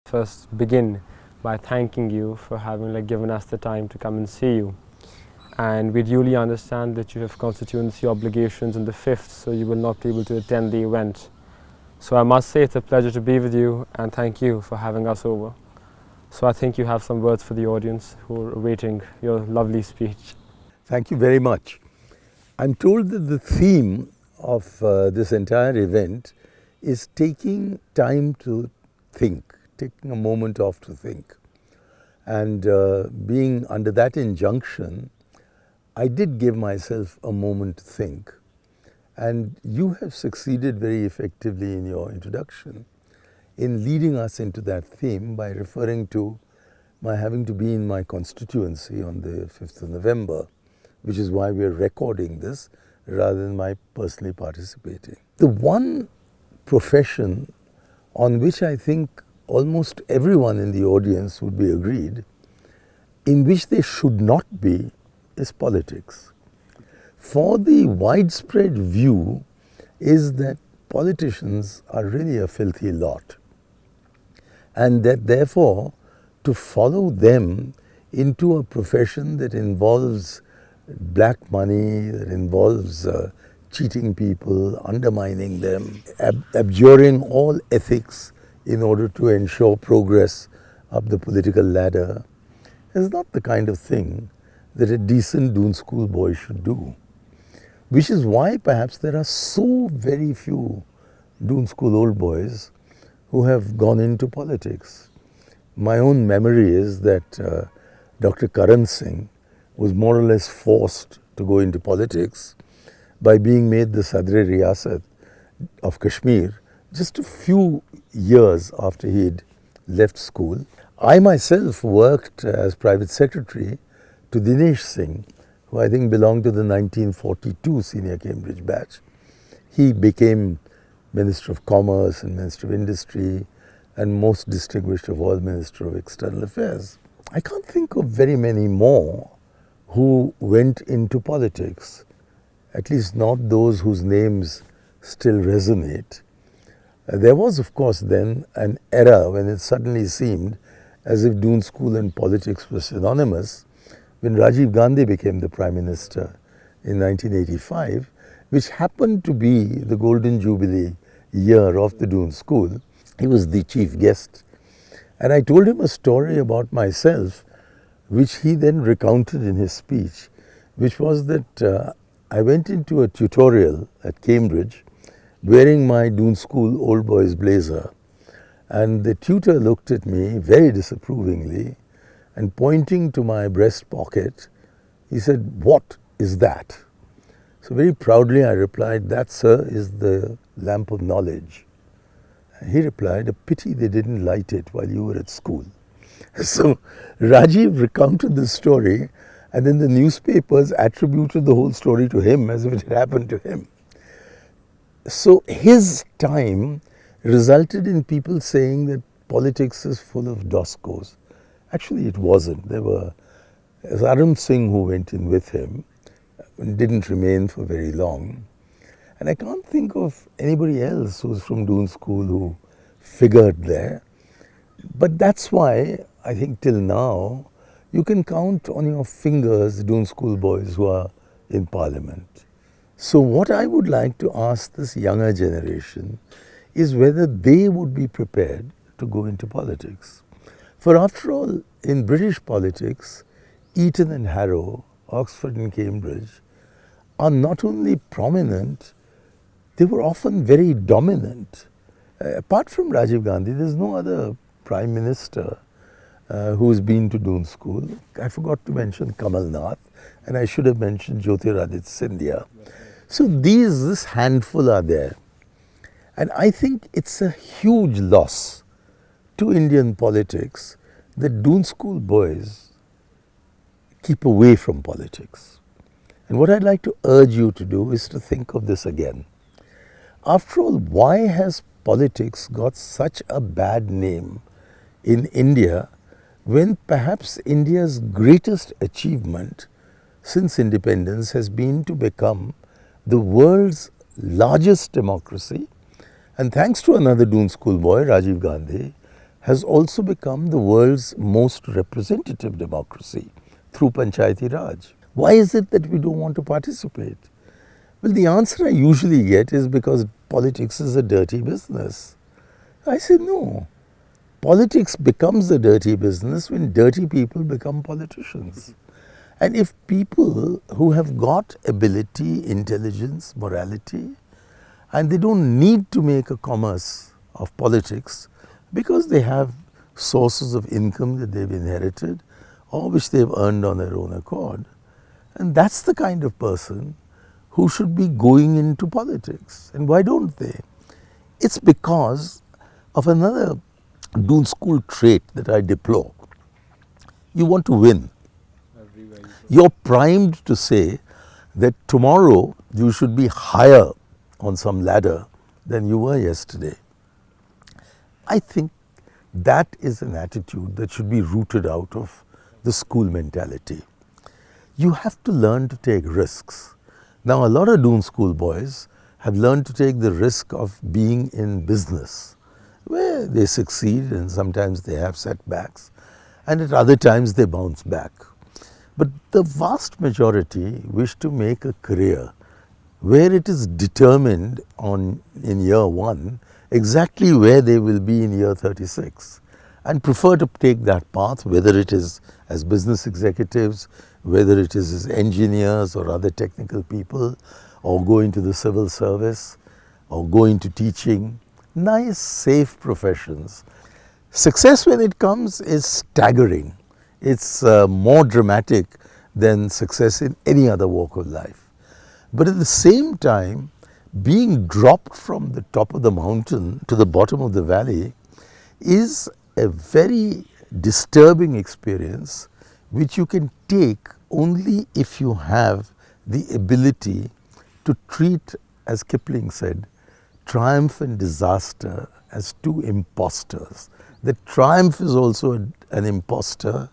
First begin by thanking you for having given us the time to come and see you. And we duly understand that you have constituency obligations on the 5th, so you will not be able to attend the event. So I must say it's a pleasure to be with you, and thank you for having us over. So I think you have some words for the audience who are awaiting your lovely speech. Thank you very much. I'm told that the theme of this entire event is taking time to think, taking a moment off to think. And being under that injunction, I did give myself a moment to think. And you have succeeded very effectively in your introduction in leading us into that theme by referring to my having to be in my constituency on the 5th of November, which is why we're recording this rather than my personally participating. The one profession on which I think almost everyone in the audience would be agreed, in which they should not be, is politics. For the widespread view is that politicians are really a filthy lot, and that therefore to follow them into a profession that involves black money, that involves cheating people, undermining them, abjuring all ethics in order to ensure progress up the political ladder, is not the kind of thing that a decent DoonSchool boy should do. Which is why perhaps there are so very few DoonSchool old boys who have gone into politics. My own memory is that Dr. Karan Singh was more or less forced to go into politics by being made the Sadr Riyasat of Kashmir just a few years after he had left school. I myself worked as private secretary to Dinesh Singh, who I think belonged to the 1942 senior Cambridge batch. He became Minister of Commerce and Minister of Industry, and most distinguished of all, Minister of External Affairs. I can't think of very many more who went into politics, at least not those whose names still resonate. There was, of course, then an era when it suddenly seemed as if DoonSchool and politics were synonymous, when Rajiv Gandhi became the Prime Minister in 1985, which happened to be the Golden Jubilee year of the DoonSchool. He was the chief guest. And I told him a story about myself, which he then recounted in his speech, which was that I went into a tutorial at Cambridge wearing my DoonSchool old boys blazer, and the tutor looked at me very disapprovingly, and pointing to my breast pocket, he said, "What is that?" So very proudly I replied, "That, sir, is the lamp of knowledge." And he replied, "A pity they didn't light it while you were at school." So Rajiv recounted this story, and then the newspapers attributed the whole story to him as if it had happened to him. So his time resulted in people saying that politics is full of DoSCOs. Actually, it wasn't. There were Arun Singh who went in with him and didn't remain for very long. And I can't think of anybody else who's from DoonSchool who figured there. But that's why I think till now you can count on your fingers DoonSchool boys who are in Parliament. So what I would like to ask this younger generation is whether they would be prepared to go into politics. For after all, in British politics, Eton and Harrow, Oxford and Cambridge are not only prominent, they were often very dominant. Apart from Rajiv Gandhi, there's no other Prime Minister who's been to DoonSchool. I forgot to mention Kamal Nath, and I should have mentioned Jyotiraditya Scindia. So this handful are there. And I think it's a huge loss to Indian politics that DoonSchool boys keep away from politics. And what I'd like to urge you to do is to think of this again. After all, why has politics got such a bad name in India when perhaps India's greatest achievement since independence has been to become the world's largest democracy, and thanks to another DoonSchool boy, Rajiv Gandhi, has also become the world's most representative democracy through Panchayati Raj. Why is it that we don't want to participate? Well, the answer I usually get is because politics is a dirty business. I say no. Politics becomes a dirty business when dirty people become politicians. And if people who have got ability, intelligence, morality, and they don't need to make a commerce of politics because they have sources of income that they've inherited or which they've earned on their own accord, and that's the kind of person who should be going into politics. And why don't they? It's because of another DoonSchool trait that I deplore. You want to win. You're primed to say that tomorrow you should be higher on some ladder than you were yesterday. I think that is an attitude that should be rooted out of the school mentality. You have to learn to take risks. Now, a lot of DoonSchool boys have learned to take the risk of being in business, where they succeed and sometimes they have setbacks, and at other times they bounce back. But the vast majority wish to make a career where it is determined in year 1 exactly where they will be in year 36, and prefer to take that path, whether it is as business executives, whether it is as engineers or other technical people, or go into the civil service, or go into teaching. Nice, safe professions. Success when it comes is staggering. It's more dramatic than success in any other walk of life. But at the same time, being dropped from the top of the mountain to the bottom of the valley is a very disturbing experience which you can take only if you have the ability to treat, as Kipling said, triumph and disaster as two impostors. That triumph is also an impostor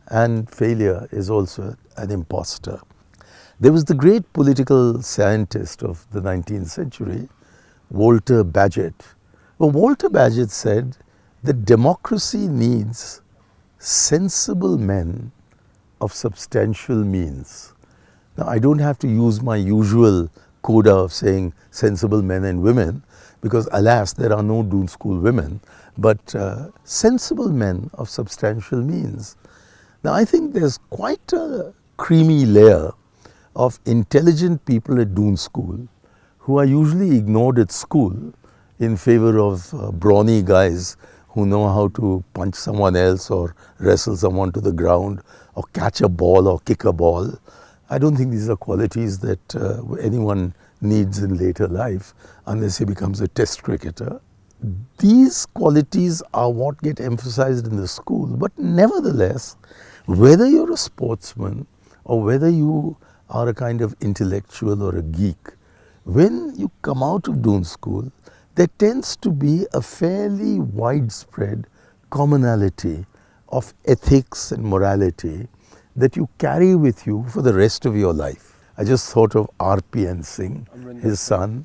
and failure is also an impostor. There was the great political scientist of the 19th century, Walter Bagehot. Well, Walter Bagehot said that democracy needs sensible men of substantial means. Now, I don't have to use my usual coda of saying sensible men and women, because alas, there are no DoonSchool women, but sensible men of substantial means. Now, I think there's quite a creamy layer of intelligent people at DoonSchool who are usually ignored at school in favor of brawny guys who know how to punch someone else or wrestle someone to the ground or catch a ball or kick a ball. I don't think these are qualities that anyone needs in later life unless he becomes a test cricketer. These qualities are what get emphasized in the school, but nevertheless, whether you're a sportsman or whether you are a kind of intellectual or a geek, when you come out of DoonSchool, there tends to be a fairly widespread commonality of ethics and morality that you carry with you for the rest of your life. I just thought of R.P.N. Singh, his son.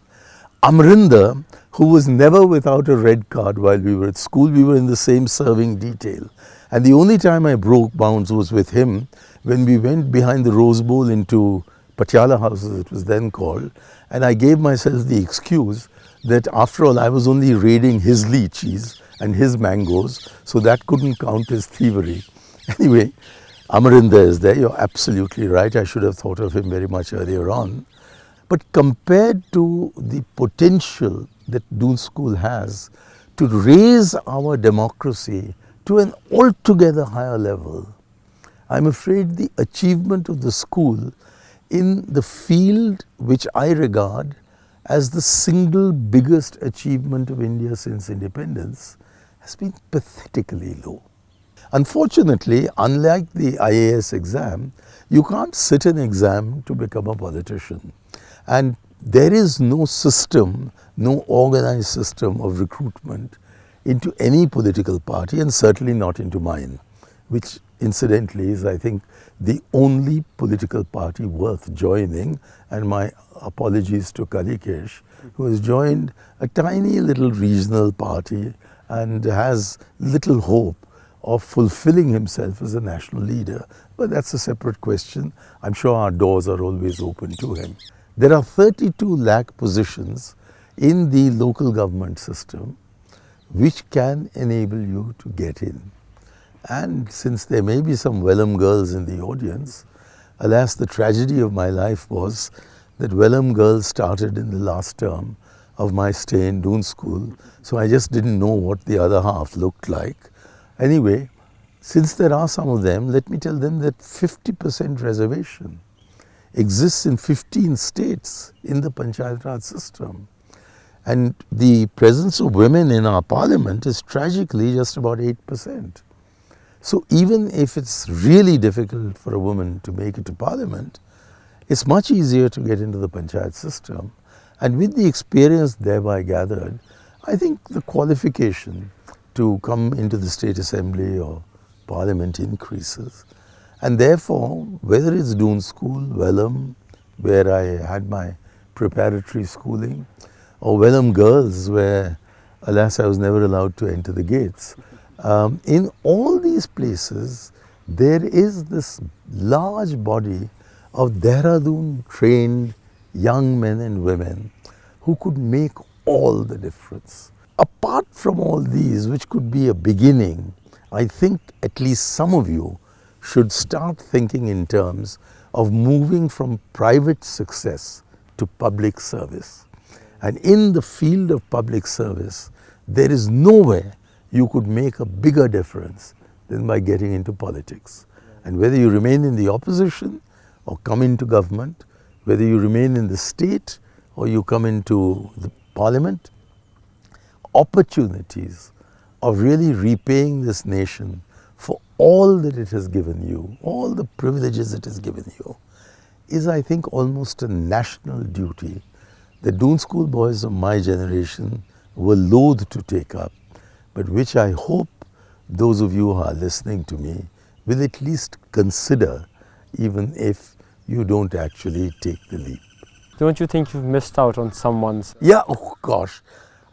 Amrinder, who was never without a red card while we were at school. We were in the same serving detail. And the only time I broke bounds was with him when we went behind the Rose Bowl into Patiala House, as it was then called, and I gave myself the excuse that after all I was only raiding his lychees and his mangoes, so that couldn't count as thievery. Anyway, Amarinder is there, you're absolutely right, I should have thought of him very much earlier on. But compared to the potential that DoonSchool has to raise our democracy to an altogether higher level, I'm afraid the achievement of the school in the field which I regard as the single biggest achievement of India since independence has been pathetically low. Unfortunately, unlike the IAS exam, you can't sit an exam to become a politician. And there is no system, no organized system of recruitment into any political party, and certainly not into mine, which incidentally is, I think, the only political party worth joining. And my apologies to Kalikesh, who has joined a tiny little regional party and has little hope of fulfilling himself as a national leader. But that's a separate question. I'm sure our doors are always open to him. There are 32 lakh positions in the local government system which can enable you to get in. And since there may be some Welham girls in the audience, alas, the tragedy of my life was that Welham girls started in the last term of my stay in DoonSchool, so I just didn't know what the other half looked like. Anyway, since there are some of them, let me tell them that 50% reservation exists in 15 states in the Panchayat Raj system. And the presence of women in our parliament is tragically just about 8%. So even if it's really difficult for a woman to make it to parliament, it's much easier to get into the panchayat system. And with the experience thereby gathered, I think the qualification to come into the state assembly or parliament increases. And therefore, whether it's DoonSchool, Welham, where I had my preparatory schooling, or Welham Girls, where, alas, I was never allowed to enter the gates. In all these places, there is this large body of Dehradun-trained young men and women who could make all the difference. Apart from all these, which could be a beginning, I think at least some of you should start thinking in terms of moving from private success to public service. And in the field of public service, there is nowhere you could make a bigger difference than by getting into politics. And whether you remain in the opposition or come into government, whether you remain in the state or you come into the parliament, opportunities of really repaying this nation for all that it has given you, all the privileges it has given you, is, I think, almost a national duty that DoonSchool boys of my generation were loath to take up, but which I hope those of you who are listening to me will at least consider, even if you don't actually take the leap. Don't you think you've missed out on someone's? Yeah, oh gosh,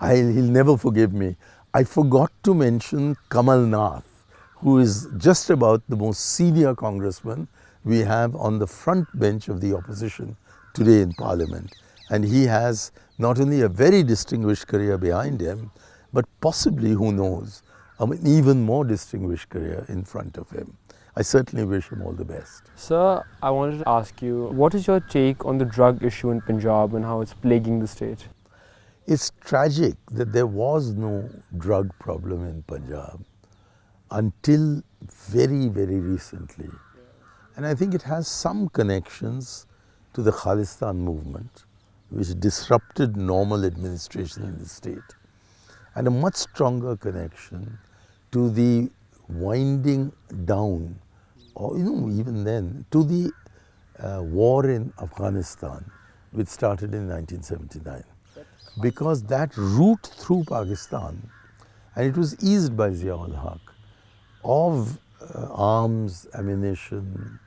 he'll never forgive me. I forgot to mention Kamal Nath, who is just about the most senior congressman we have on the front bench of the opposition today in Parliament. And he has not only a very distinguished career behind him, but possibly, who knows, an even more distinguished career in front of him. I certainly wish him all the best. Sir, I wanted to ask you, what is your take on the drug issue in Punjab and how it's plaguing the state? It's tragic that there was no drug problem in Punjab until very, very recently. And I think it has some connections to the Khalistan movement, which disrupted normal administration in the state, and a much stronger connection to the winding down, or even then, to the war in Afghanistan, which started in 1979. Because that route through Pakistan, and it was eased by Zia-ul-Haq, of arms, ammunition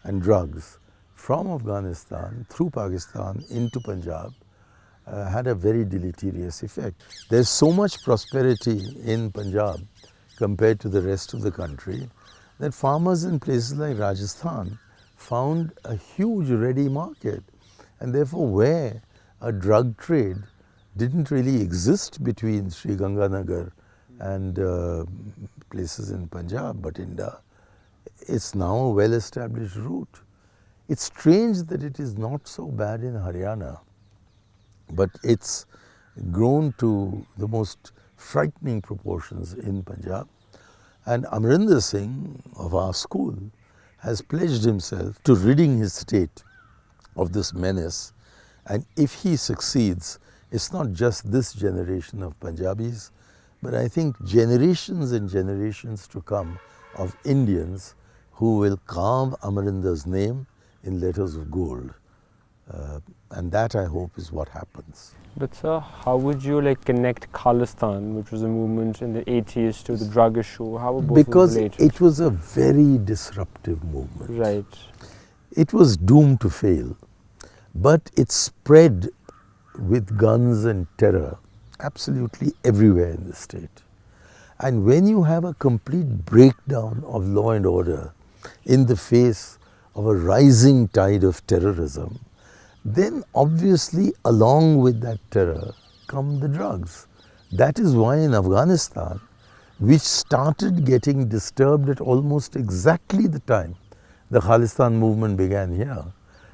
and drugs from Afghanistan through Pakistan into Punjab had a very deleterious effect. There's so much prosperity in Punjab compared to the rest of the country that farmers in places like Rajasthan found a huge ready market, and therefore where a drug trade didn't really exist between Sri Ganganagar and places in Punjab, Batinda, it's now a well-established route. It's strange that it is not so bad in Haryana, but it's grown to the most frightening proportions in Punjab. And Amrinder Singh of our school has pledged himself to ridding his state of this menace. And if he succeeds, it's not just this generation of Punjabis, but I think generations and generations to come of Indians who will carve Amarinder's name in letters of gold. And that, I hope, is what happens. But sir, how would you connect Khalistan, which was a movement in the 80s, to the drug issue? How were both Because related? it was a very disruptive movement. Right. It was doomed to fail, but it spread with guns and terror absolutely everywhere in the state. And when you have a complete breakdown of law and order in the face of a rising tide of terrorism, then obviously along with that terror come the drugs. That is why in Afghanistan, which started getting disturbed at almost exactly the time the Khalistan movement began here,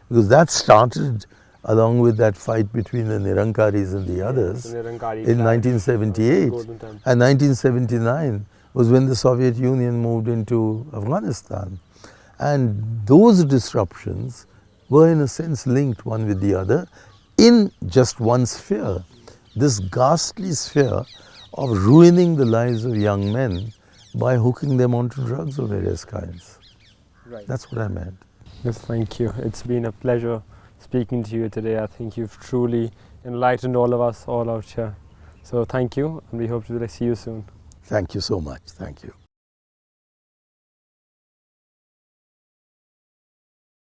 because that started along with that fight between the Nirankaris and the others in 1978, and 1979 was when the Soviet Union moved into Afghanistan. And those disruptions were in a sense linked one with the other in just one sphere, this ghastly sphere of ruining the lives of young men by hooking them onto drugs of various kinds. Right. That's what I meant. Yes, thank you. It's been a pleasure speaking to you today. I think you've truly enlightened all of us all out here. So thank you, and we hope to see you soon. Thank you so much. Thank you.